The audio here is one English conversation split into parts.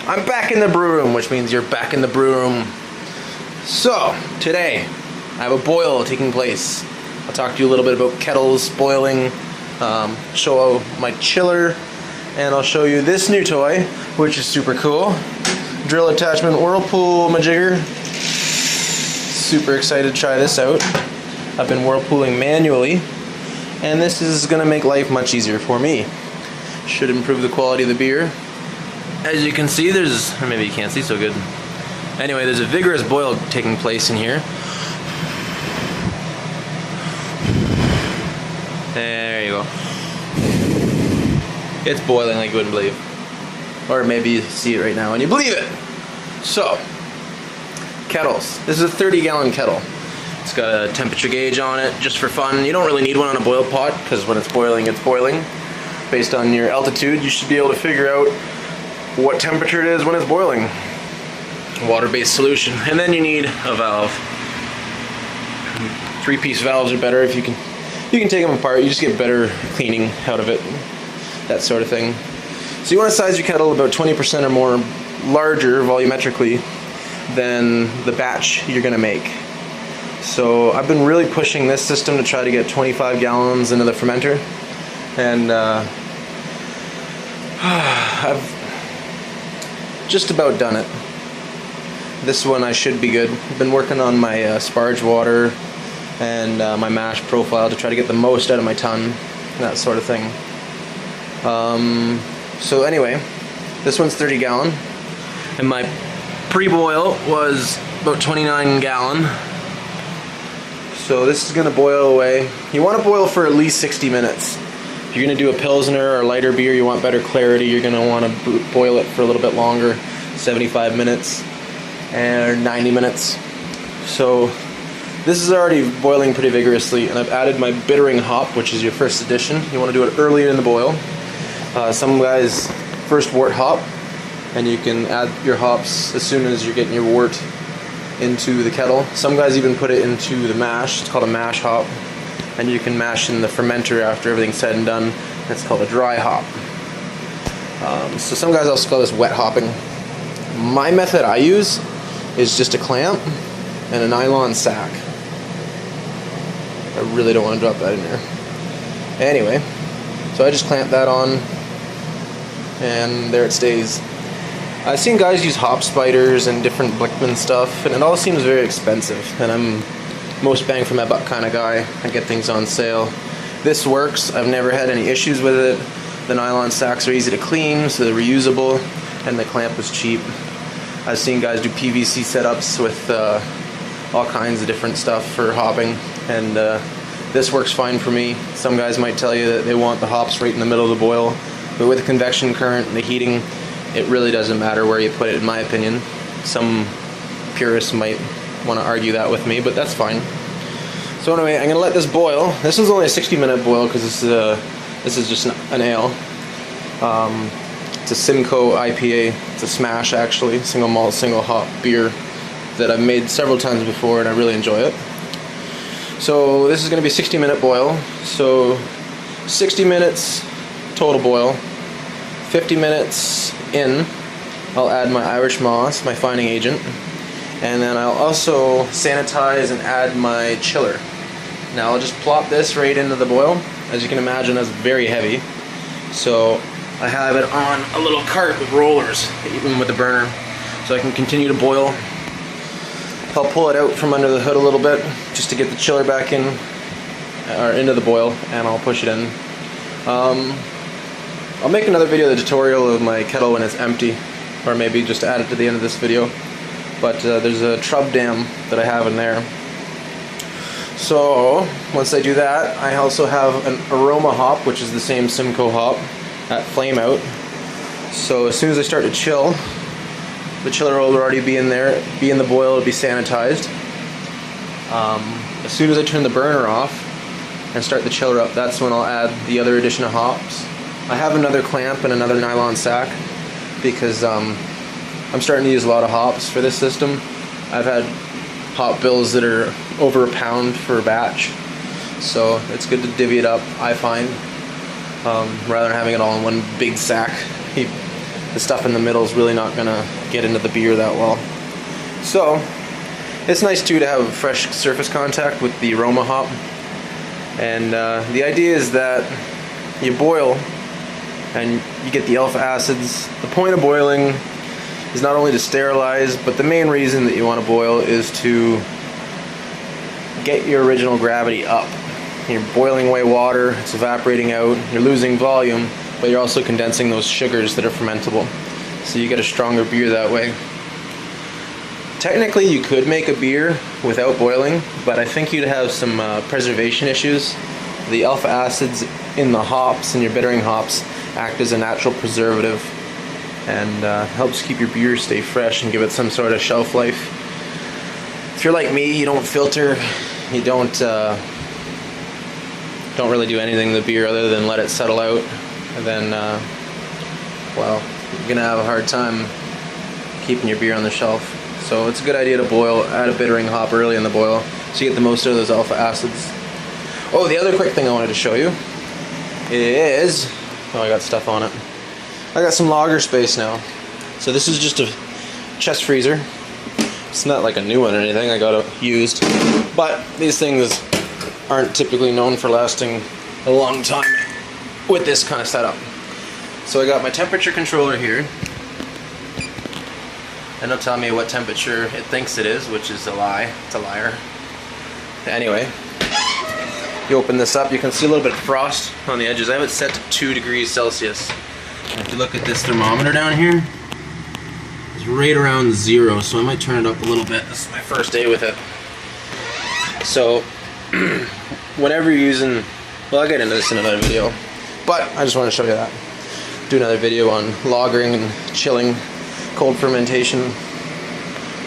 I'm back in the brew room, which means you're back in the brew room. So, today, I have a boil taking place. I'll talk to you a little bit about kettles, boiling, show my chiller, and I'll show you this new toy, which is super cool. Drill attachment whirlpool majigger. Super excited to try this out. I've been whirlpooling manually, and this is going to make life much easier for me. Should improve the quality of the beer. As you can see, or maybe you can't see so good. Anyway, there's a vigorous boil taking place in here. There you go. It's boiling like you wouldn't believe. Or maybe you see it right now and you believe it. So, kettles. This is a 30-gallon kettle. It's got a temperature gauge on it just for fun. You don't really need one on a boil pot because when it's boiling, it's boiling. Based on your altitude, you should be able to figure out what temperature it is when it's boiling. Water-based solution. And then you need a valve. 3-piece valves are better if you can take them apart. You just get better cleaning out of it. That sort of thing. So you want to size your kettle about 20% or more larger volumetrically than the batch you're going to make. So I've been really pushing this system to try to get 25 gallons into the fermenter, and I've just about done it. This one I should be good. I've been working on my sparge water and my mash profile to try to get the most out of my ton, that sort of thing. So anyway, this one's 30 gallon, and my pre-boil was about 29 gallon. So this is going to boil away. You want to boil for at least 60 minutes. If you're going to do a Pilsner or lighter beer, you want better clarity, you're going to want to boil it for a little bit longer, 75 minutes or 90 minutes. So this is already boiling pretty vigorously, and I've added my bittering hop, which is your first addition. You want to do it earlier in the boil. Some guys first wort hop, and you can add your hops as soon as you're getting your wort into the kettle. Some guys even put it into the mash. It's called a mash hop, and you can mash in the fermenter after everything's said and done. It's called a dry hop. So some guys also call this wet hopping. My method I use is just a clamp and a nylon sack. I really don't want to drop that in there. Anyway, so I just clamp that on, and there it stays. I've seen guys use hop spiders and different Blickman stuff, and it all seems very expensive, and I'm most bang for my buck kind of guy. I get things on sale. This works. I've never had any issues with it. The nylon sacks are easy to clean, so they're reusable, and the clamp is cheap. I've seen guys do PVC setups with all kinds of different stuff for hopping, and this works fine for me. Some guys might tell you that they want the hops right in the middle of the boil, but with the convection current and the heating, it really doesn't matter where you put it, in my opinion. Some purists might want to argue that with me, but that's fine. So anyway, I'm going to let this boil. This one's only a 60-minute boil because this is just an ale. It's a Simcoe IPA. It's a smash, actually. Single malt, single hop beer that I've made several times before, and I really enjoy it. So this is going to be a 60-minute boil. So 60 minutes total boil. 50 minutes in, I'll add my Irish moss, my fining agent, and then I'll also sanitize and add my chiller. Now I'll just plop this right into the boil. As you can imagine, that's very heavy. So I have it on a little cart with rollers, even with the burner, so I can continue to boil. I'll pull it out from under the hood a little bit, just to get the chiller back in, or into the boil, and I'll push it in. I'll make another video, the tutorial of my kettle when it's empty, or maybe just add it to the end of this video. But there's a trub dam that I have in there. So once I do that, I also have an aroma hop, which is the same Simcoe hop, at flame out. So as soon as I start to chill, the chiller will already be in there, be in the boil, it'll be sanitized. As soon as I turn the burner off and start the chiller up, that's when I'll add the other addition of hops. I have another clamp and another nylon sack because I'm starting to use a lot of hops for this system. I've had hop bills that are over a pound for a batch, so it's good to divvy it up, I find, rather than having it all in one big sack. the stuff in the middle is really not gonna get into the beer that well. So it's nice too to have fresh surface contact with the aroma hop. And the idea is that you boil and you get the alpha acids. The point of boiling is not only to sterilize, but the main reason that you want to boil is to get your original gravity up. You're boiling away water, it's evaporating out, you're losing volume, but you're also condensing those sugars that are fermentable. So you get a stronger beer that way. Technically you could make a beer without boiling, but I think you'd have some preservation issues. The alpha acids in the hops, in your bittering hops, act as a natural preservative and helps keep your beer stay fresh and give it some sort of shelf life. If you're like me, you don't filter, you don't really do anything to the beer other than let it settle out, and then well, you're gonna have a hard time keeping your beer on the shelf. So it's a good idea to boil, add a bittering hop early in the boil so you get the most out of those alpha acids. Oh, the other quick thing I wanted to show you is, oh, I got stuff on it. I got some lager space now. So this is just a chest freezer. It's not like a new one or anything, I got it used. But these things aren't typically known for lasting a long time with this kind of setup. So I got my temperature controller here. And it'll tell me what temperature it thinks it is, which is a lie. It's a liar. Anyway, you open this up, you can see a little bit of frost on the edges. I have it set to 2 degrees Celsius. And if you look at this thermometer down here, it's right around 0, so I might turn it up a little bit. This is my first day with it. So, whenever you're using, well, I'll get into this in another video, but I just want to show you that. Do another video on lagering and chilling, cold fermentation,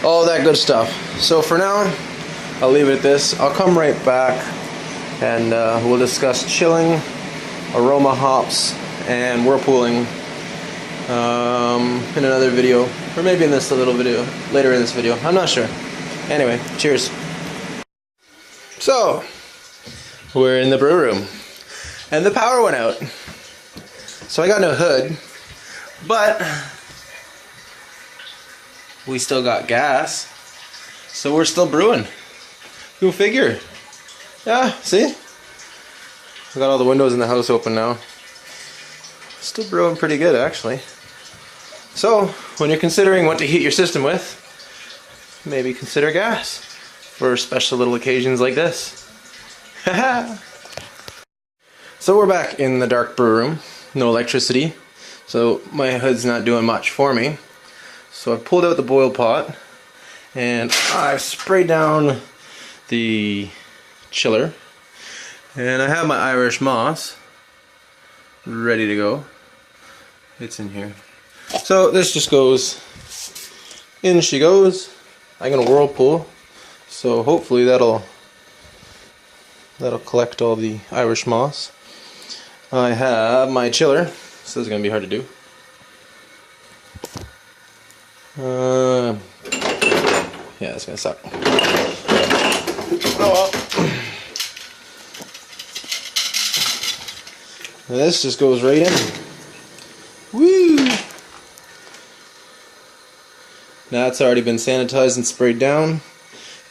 all that good stuff. So for now, I'll leave it at this. I'll come right back and we'll discuss chilling, aroma hops, and whirlpooling in another video, or maybe in this little video, later in this video. I'm not sure. Anyway, cheers. So, we're in the brew room, and the power went out. So I got no hood, but we still got gas, so we're still brewing. Go figure. Yeah, see? I got all the windows in the house open now. Still brewing pretty good, actually. So, when you're considering what to heat your system with, maybe consider gas for special little occasions like this. So we're back in the dark brew room. No electricity, so my hood's not doing much for me. So I've pulled out the boil pot and I've sprayed down the chiller, and I have my Irish moss ready to go. It's in here. So this just goes in, she goes. I'm gonna whirlpool, so hopefully that'll collect all the Irish moss. I have my chiller, so this is gonna be hard to do. Yeah, it's gonna suck. Oh well. And this just goes right in. Woo! Now it's already been sanitized and sprayed down.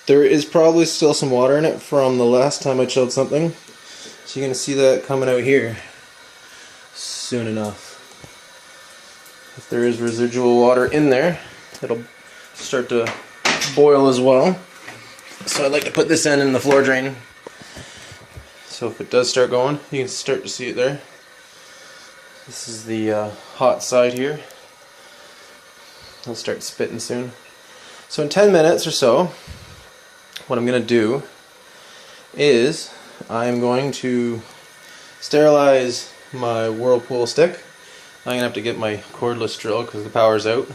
There is probably still some water in it from the last time I chilled something. So you're gonna see that coming out here soon enough. If there is residual water in there, it'll start to boil as well. So I'd like to put this end in the floor drain. So if it does start going, you can start to see it there. This is the hot side here. It'll start spitting soon. So in 10 minutes or so, what I'm going to do is I'm going to sterilize my whirlpool stick. I'm going to have to get my cordless drill because the power's out.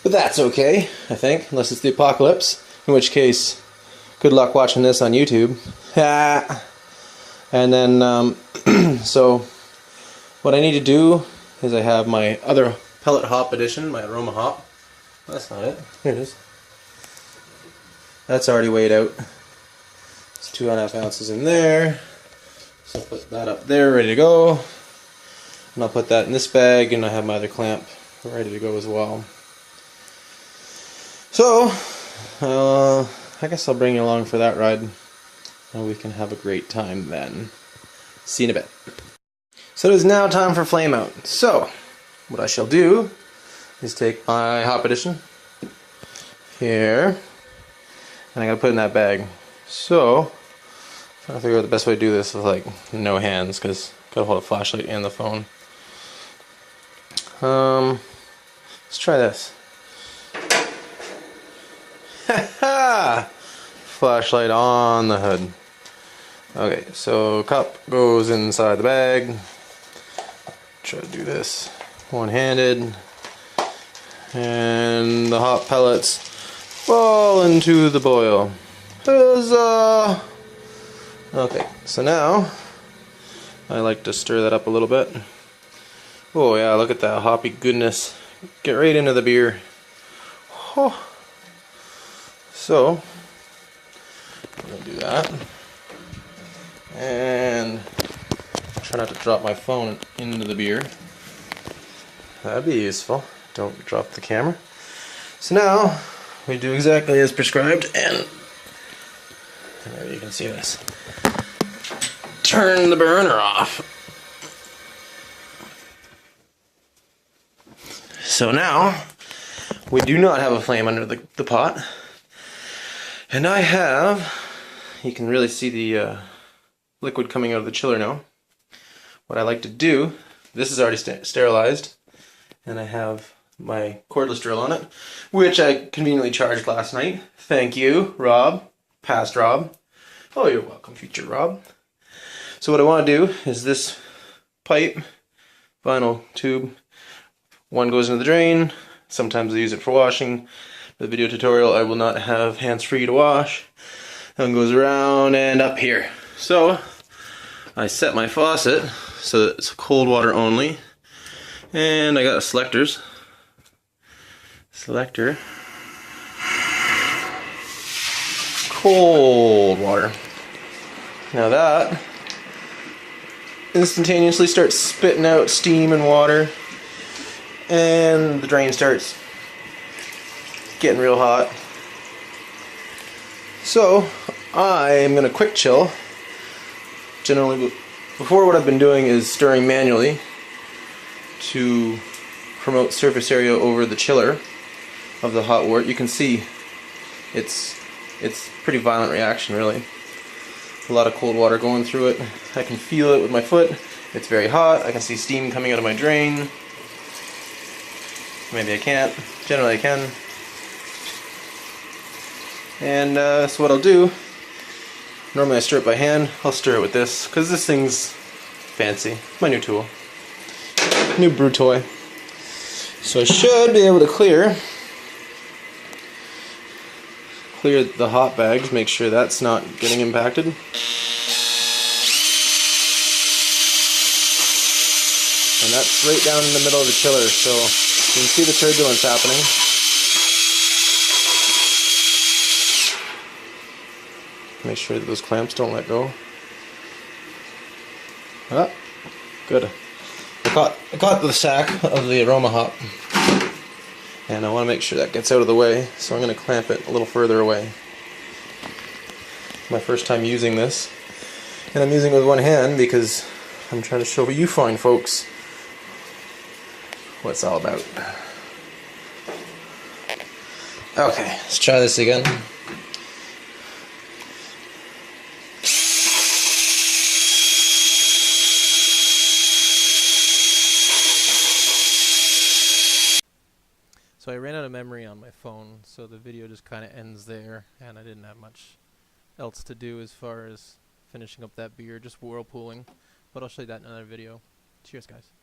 But that's okay, I think, unless it's the apocalypse, in which case, good luck watching this on YouTube. And then, so what I need to do is I have my other pellet hop edition, my aroma hop. That's not it. Here it is. That's already weighed out. It's 2.5 ounces in there. So put that up there, ready to go. And I'll put that in this bag, and I have my other clamp ready to go as well. So, I guess I'll bring you along for that ride, and we can have a great time then. See you in a bit. So it is now time for flame out. So, what I shall do is take my Hop Edition here, and I gotta put it in that bag. So, I'm trying to figure out the best way to do this with like no hands, because gotta hold a flashlight and the phone. Let's try this. Ha! Flashlight on the hood. Okay, so cup goes inside the bag. Try to do this one-handed, and the hot pellets fall into the boil. Huzzah! Okay, so now I like to stir that up a little bit. Oh yeah, look at that hoppy goodness. Get right into the beer. Oh. So, I'm going to do that. And try not to drop my phone into the beer. That'd be useful. Don't drop the camera. So now, we do exactly as prescribed, and maybe you can see this. Turn the burner off. So now, we do not have a flame under the pot. And I have, you can really see the liquid coming out of the chiller now. What I like to do, this is already sterilized, and I have my cordless drill on it, which I conveniently charged last night. Thank you, Rob. Past Rob. Oh, you're welcome, future Rob. So what I want to do is this pipe, vinyl tube, one goes into the drain. Sometimes I use it for washing. For the video tutorial, I will not have hands-free to wash. One goes around and up here. So I set my faucet so that it's cold water only, and I got selector, cold water. Now that instantaneously starts spitting out steam and water, and the drain starts getting real hot. So I am going to quick chill. Generally, before, what I've been doing is stirring manually to promote surface area over the chiller of the hot wort. You can see it's pretty violent reaction, really. A lot of cold water going through it. I can feel it with my foot. It's very hot. I can see steam coming out of my drain. Maybe I can't. Generally I can. And so what I'll do, normally I stir it by hand. I'll stir it with this, because this thing's fancy. My new tool. New brew toy. So I should be able to clear the hot bags, make sure that's not getting impacted. And that's right down in the middle of the chiller, so you can see the turbulence happening. Make sure that those clamps don't let go. Ah, good. I caught the sack of the aroma hop, and I want to make sure that gets out of the way, so I'm going to clamp it a little further away. My first time using this, and I'm using it with one hand because I'm trying to show you fine folks what it's all about. Okay, let's try this again. So I ran out of memory on my phone, so the video just kind of ends there, and I didn't have much else to do as far as finishing up that beer, just whirlpooling. But I'll show you that in another video. Cheers, guys.